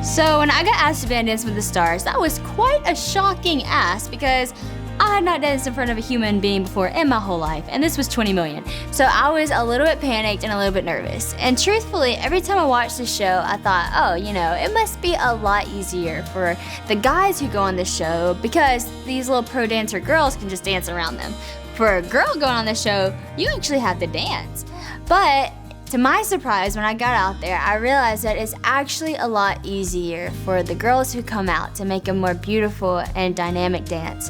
So when I got asked to be on Dance with the Stars, that was quite a shocking ask because I had not danced in front of a human being before in my whole life, and this was 20 million. So I was a little bit panicked and a little bit nervous. And truthfully, every time I watched the show, I thought, oh, it must be a lot easier for the guys who go on the show because these little pro dancer girls can just dance around them. For a girl going on the show, you actually have to dance. But to my surprise, when I got out there, I realized that it's actually a lot easier for the girls who come out to make a more beautiful and dynamic dance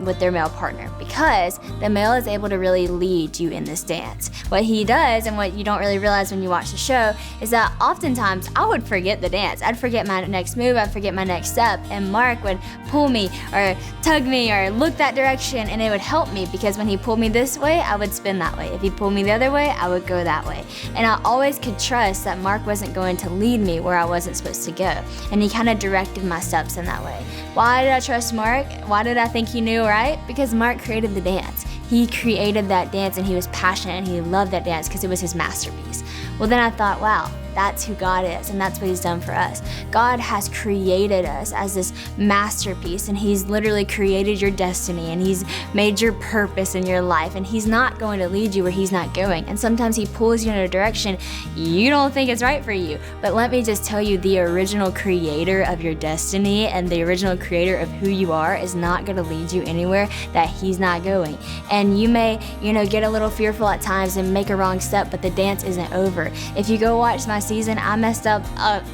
with their male partner because the male is able to really lead you in this dance. What he does, and what you don't really realize when you watch the show, is that oftentimes I would forget the dance. I'd forget my next move, I'd forget my next step, and Mark would pull me or tug me or look that direction, and it would help me because when he pulled me this way, I would spin that way. If he pulled me the other way, I would go that way. And I always could trust that Mark wasn't going to lead me where I wasn't supposed to go. And he kind of directed my steps in that way. Why did I trust Mark? Why did I think he knew, right? Because Mark created the dance. He created that dance and he was passionate and he loved that dance because it was his masterpiece. Well, then I thought, wow, that's who God is and that's what he's done for us. God has created us as this masterpiece and he's literally created your destiny and he's made your purpose in your life and he's not going to lead you where he's not going. And sometimes he pulls you in a direction you don't think is right for you. But let me just tell you, the original creator of your destiny and the original creator of who you are is not going to lead you anywhere that he's not going. And you may, get a little fearful at times and make a wrong step, but the dance isn't over. If you go watch my season, I messed up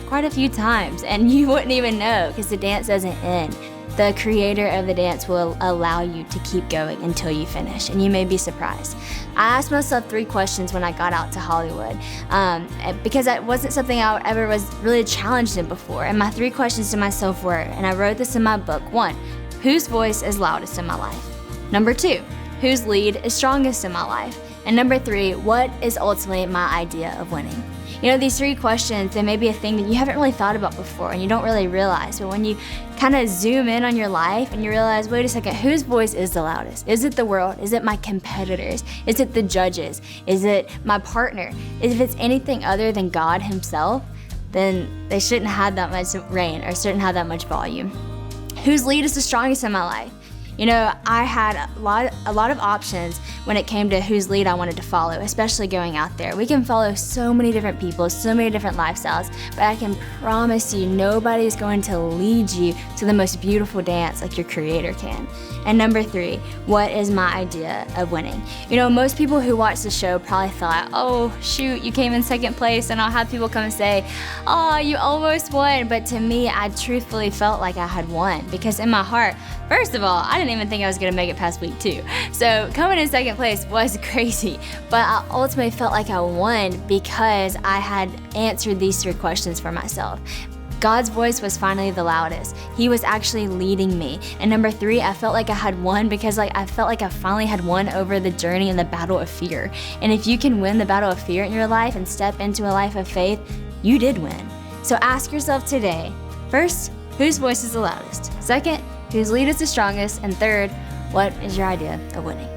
quite a few times and you wouldn't even know because the dance doesn't end. The creator of the dance will allow you to keep going until you finish, and you may be surprised. I asked myself 3 questions when I got out to Hollywood because that wasn't something I ever was really challenged in before. And my 3 questions to myself were, and I wrote this in my book: 1, whose voice is loudest in my life? Number 2, whose lead is strongest in my life? And number 3, what is ultimately my idea of winning? These 3 questions, they may be a thing that you haven't really thought about before and you don't really realize. But when you kind of zoom in on your life and you realize, wait a second, whose voice is the loudest? Is it the world? Is it my competitors? Is it the judges? Is it my partner? If it's anything other than God himself, then they shouldn't have that much reign or shouldn't have that much volume. Whose lead is the strongest in my life? I had a lot of options when it came to whose lead I wanted to follow, especially going out there. We can follow so many different people, so many different lifestyles, but I can promise you nobody's going to lead you to the most beautiful dance like your creator can. And number 3, what is my idea of winning? Most people who watch the show probably thought, oh, shoot, you came in 2nd place, and I'll have people come and say, oh, you almost won. But to me, I truthfully felt like I had won because in my heart, first of all, I didn't even think I was going to make it past week 2. So coming in 2nd place was crazy, but I ultimately felt like I won because I had answered these 3 questions for myself. God's voice was finally the loudest. He was actually leading me. And number 3, I felt like I had won because I felt like I finally had won over the journey and the battle of fear. And if you can win the battle of fear in your life and step into a life of faith, you did win. So ask yourself today, 1st, whose voice is the loudest? 2nd, whose lead is the strongest? And 3rd, what is your idea of winning?